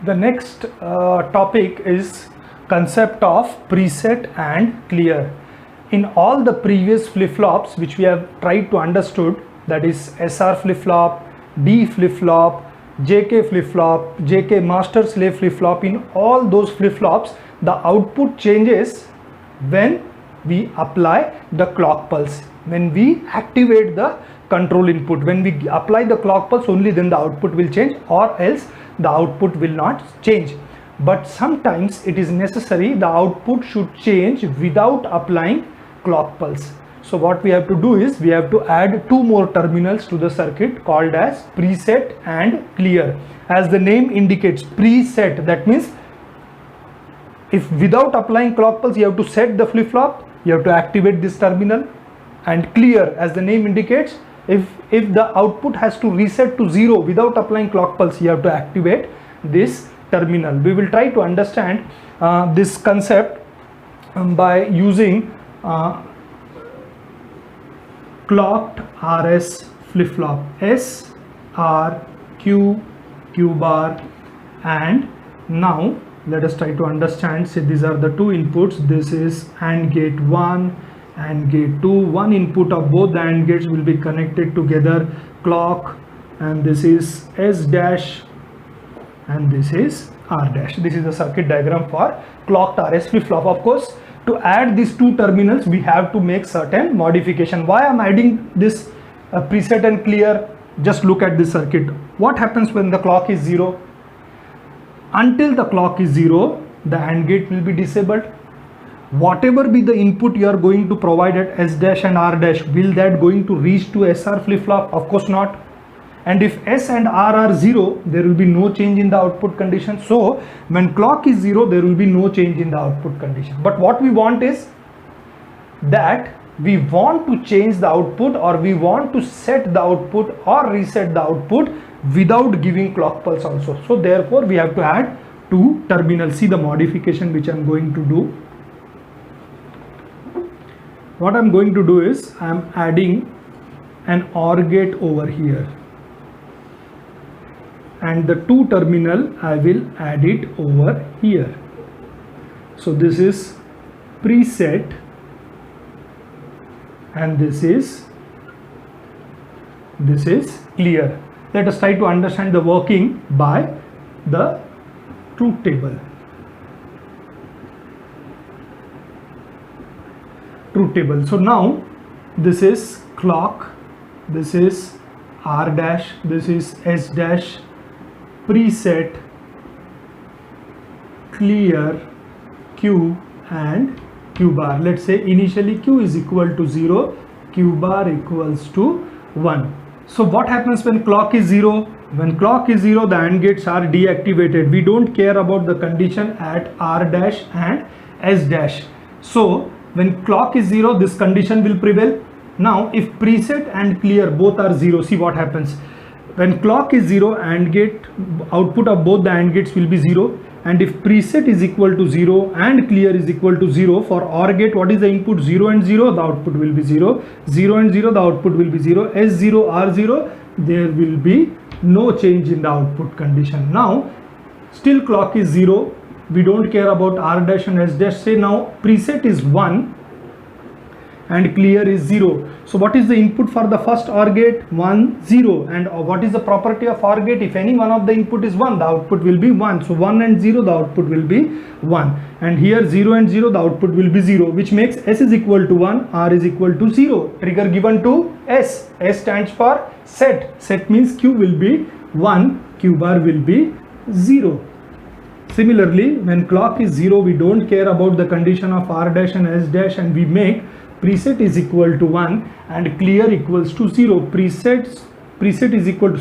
The next topic is concept of preset and clear. In all the previous flip-flops which we have tried to understood, that is SR flip-flop, D flip-flop, JK flip-flop, JK master slave flip-flop, in all those flip-flops the output changes when we apply the clock pulse. When we activate the control input, when we apply the clock pulse, only then the output will change, or else the output will not change. But sometimes it is necessary the output should change without applying clock pulse. So what we have to do is we have to add two more terminals to the circuit called as preset and clear. As the name indicates, preset, that means if without applying clock pulse you have to set the flip-flop, you have to activate this terminal. And clear, as the name indicates, if the output has to reset to 0 without applying clock pulse, you have to activate this terminal. We will try to understand this concept by using clocked RS flip-flop, S, R, Q, Q bar. And now let us try to understand. Say these are the two inputs. This is AND gate 1 and gate 2. One input of both the AND gates will be connected together, clock, and this is S dash and this is R dash. This is the circuit diagram for clocked RS flip-flop. Of course, to add these two terminals we have to make certain modification. Why I am adding this preset and clear? Just look at this circuit. What happens when the clock is 0? Until the clock is 0, the AND gate will be disabled. Whatever be the input you are going to provide at S dash and R dash, will that going to reach to SR flip-flop? Of course not. And if S and R are 0, there will be no change in the output condition. So when clock is 0, there will be no change in the output condition. But what we want is that we want to change the output, or we want to set the output or reset the output without giving clock pulse also. So therefore we have to add two terminals. See the modification which I am going to do. What I am going to do is I am adding an OR gate over here, and the two terminal I will add it over here. So this is preset and this is clear. Let us try to understand the working by the truth table. Truth table. So now this is clock, this is R dash, this is S dash, preset, clear, Q and Q bar. Let's say initially Q is equal to 0, Q bar equals to 1. So what happens when clock is 0? When clock is 0, the AND gates are deactivated. We don't care about the condition at R dash and S dash. So when clock is 0, this condition will prevail. Now if preset and clear both are 0, see what happens. When clock is 0, AND gate output of both the AND gates will be 0. And if preset is equal to 0 and clear is equal to 0, for OR gate what is the input? 0 and 0, the output will be 0. 0 and 0, the output will be 0. S0, R0, there will be no change in the output condition. Now still clock is 0. We don't care about R dash and S dash. Say now preset is 1 and clear is 0. So what is the input for the first OR gate? 1, 0. And what is the property of OR gate? If any one of the input is 1, the output will be 1. So 1 and 0, the output will be 1. And here 0 and 0, the output will be 0, which makes S is equal to 1, R is equal to 0. Trigger given to S. S stands for set. Set means Q will be 1, Q bar will be 0. Similarly, when clock is 0, we don't care about the condition of R dash and S dash, and we make preset is equal to 1 and clear equals to 0. Preset is equal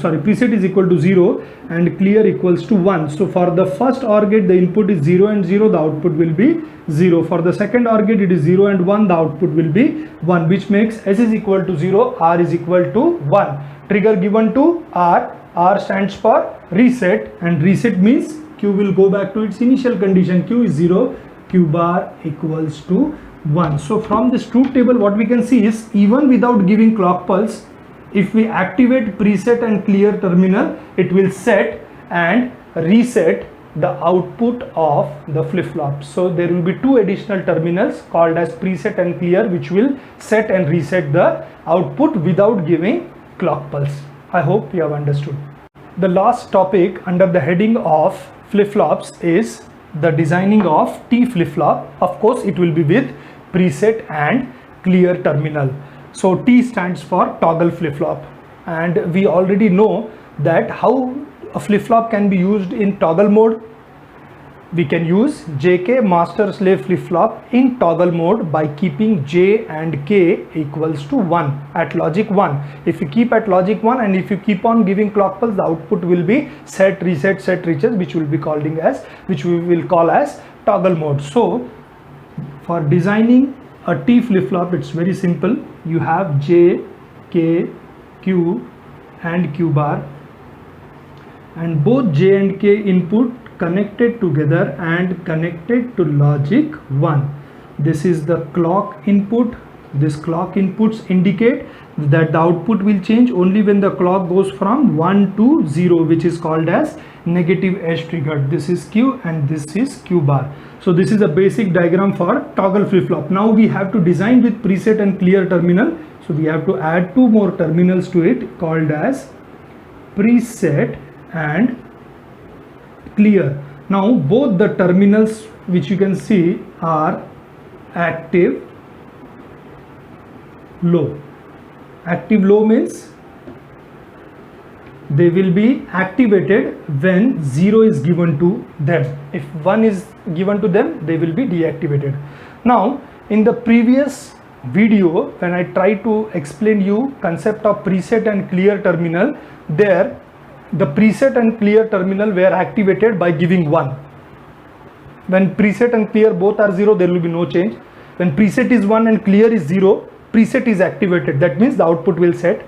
to 0 and clear equals to 1. So for the first OR gate the input is 0 and 0, the output will be 0. For the second OR gate it is 0 and 1, the output will be 1, which makes S is equal to 0, R is equal to 1. Trigger given to R. R stands for reset, and reset means Q will go back to its initial condition. Q is 0, Q bar equals to 1. So from this truth table what we can see is, even without giving clock pulse, if we activate preset and clear terminal, it will set and reset the output of the flip-flop. So there will be two additional terminals called as preset and clear, which will set and reset the output without giving clock pulse. I hope you have understood. The last topic under the heading of flip-flops is the designing of T flip-flop. Of course, it will be with preset and clear terminal. So T stands for toggle flip-flop, and we already know that how a flip-flop can be used in toggle mode. We can use JK master slave flip-flop in toggle mode by keeping J and K equals to 1 at logic 1. If you keep at logic 1 and if you keep on giving clock pulse, the output will be set, reset, set, reset, which we will call as toggle mode. So for designing a T flip-flop, it's very simple. You have J, K, Q and Q bar, and both J and K input connected together and connected to logic 1. This is the clock input. This clock inputs indicate that the output will change only when the clock goes from 1 to 0, which is called as negative edge triggered. This is Q and this is Q bar. So this is a basic diagram for toggle flip-flop. Now we have to design with preset and clear terminal. So we have to add two more terminals to it called as preset and clear. Now both the terminals which you can see are active low. Active low means they will be activated when 0 is given to them. If 1 is given to them, they will be deactivated. Now in the previous video, when I try to explain you concept of preset and clear terminal, there the preset and clear terminal were activated by giving 1. When preset and clear both are 0, there will be no change. When preset is 1 and clear is 0, preset is activated. That means the output will set.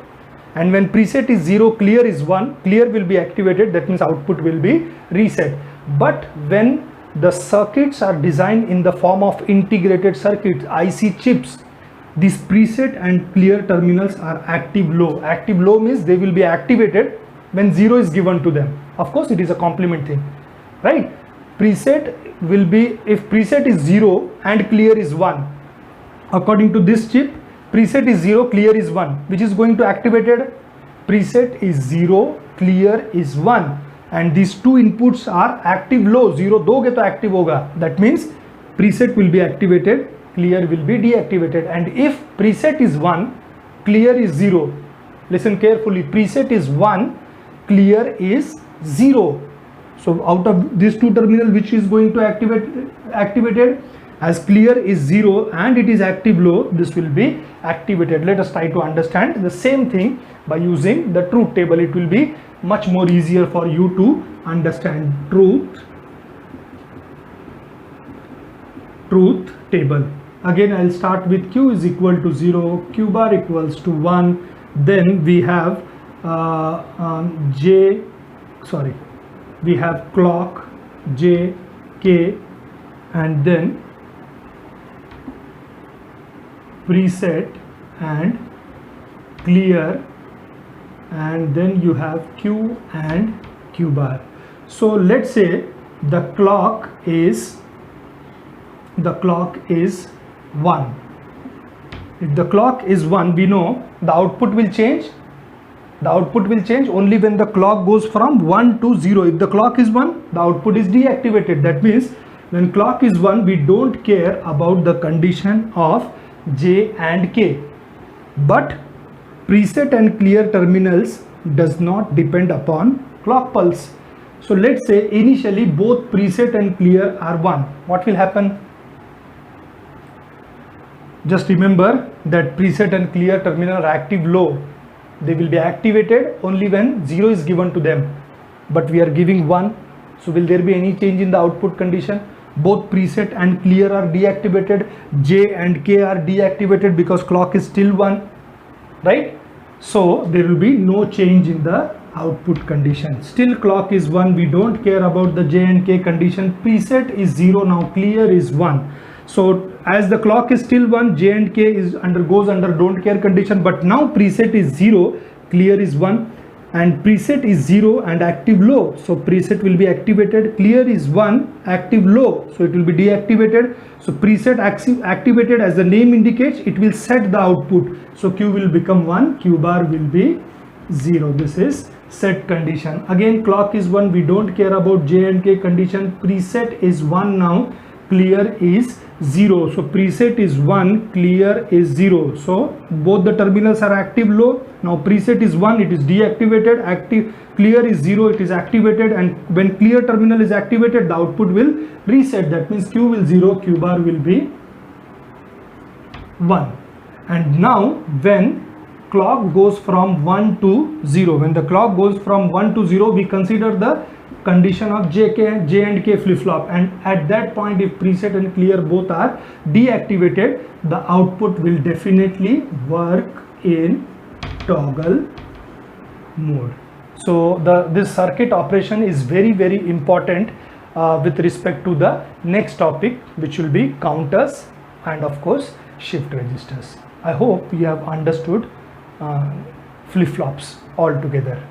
And when preset is 0, clear is 1, clear will be activated. That means output will be reset. But when the circuits are designed in the form of integrated circuits, IC chips, these preset and clear terminals are active low. Active low means they will be activated when 0 is given to them. Of course, it is a complement thing, right? Preset will be, if preset is 0 and clear is 1, according to this chip, preset is 0, clear is 1, which is going to activated. Preset is 0, clear is 1, and these two inputs are active low. 0 doge to active hoga. That means preset will be activated, clear will be deactivated. And if preset is 1, clear is 0, listen carefully, preset is 1, clear is 0. So out of these two terminals, which is going to activated, as clear is 0 and it is active low, this will be activated. Let us try to understand the same thing by using the truth table. It will be much more easier for you to understand. Truth table. Again, I'll start with Q is equal to 0, Q bar equals to 1. Then we have we have clock J, K, and then preset and clear, and then you have Q and Q bar. So let's say the clock is 1. If the clock is 1, we know the output will change. The output will change only when the clock goes from 1 to 0. If the clock is 1, the output is deactivated. That means when clock is 1, we don't care about the condition of J and K. But preset and clear terminals does not depend upon clock pulse. So let's say initially both preset and clear are 1. What will happen? Just remember that preset and clear terminal are active low. They will be activated only when 0 is given to them. But we are giving 1. So will there be any change in the output condition? Both preset and clear are deactivated. J and K are deactivated because clock is still 1. Right? So there will be no change in the output condition. Still clock is 1. We don't care about the J and K condition. Preset is 0. Now clear is 1. So as the clock is still 1, J and K goes under don't care condition, but now preset is 0, clear is 1. and preset is 0 and active low, so preset will be activated. Clear is 1, active low, so it will be deactivated. So preset activated, as the name indicates, it will set the output, so Q will become 1, Q bar will be 0. This is set condition. Again, clock is 1, we don't care about J and K condition. Preset is 1 now, clear is 0. So preset is 1, clear is 0. So both the terminals are active low. Now preset is 1, it is deactivated. Active clear is 0, it is activated, and when clear terminal is activated, the output will reset. That means Q will 0, Q bar will be 1. And now when clock goes from 1 to 0, when the clock goes from 1 to 0, we consider the condition of J and K flip-flop, and at that point, if preset and clear both are deactivated, the output will definitely work in toggle mode. So this circuit operation is very, very important with respect to the next topic, which will be counters and of course shift registers. I hope you have understood flip-flops altogether.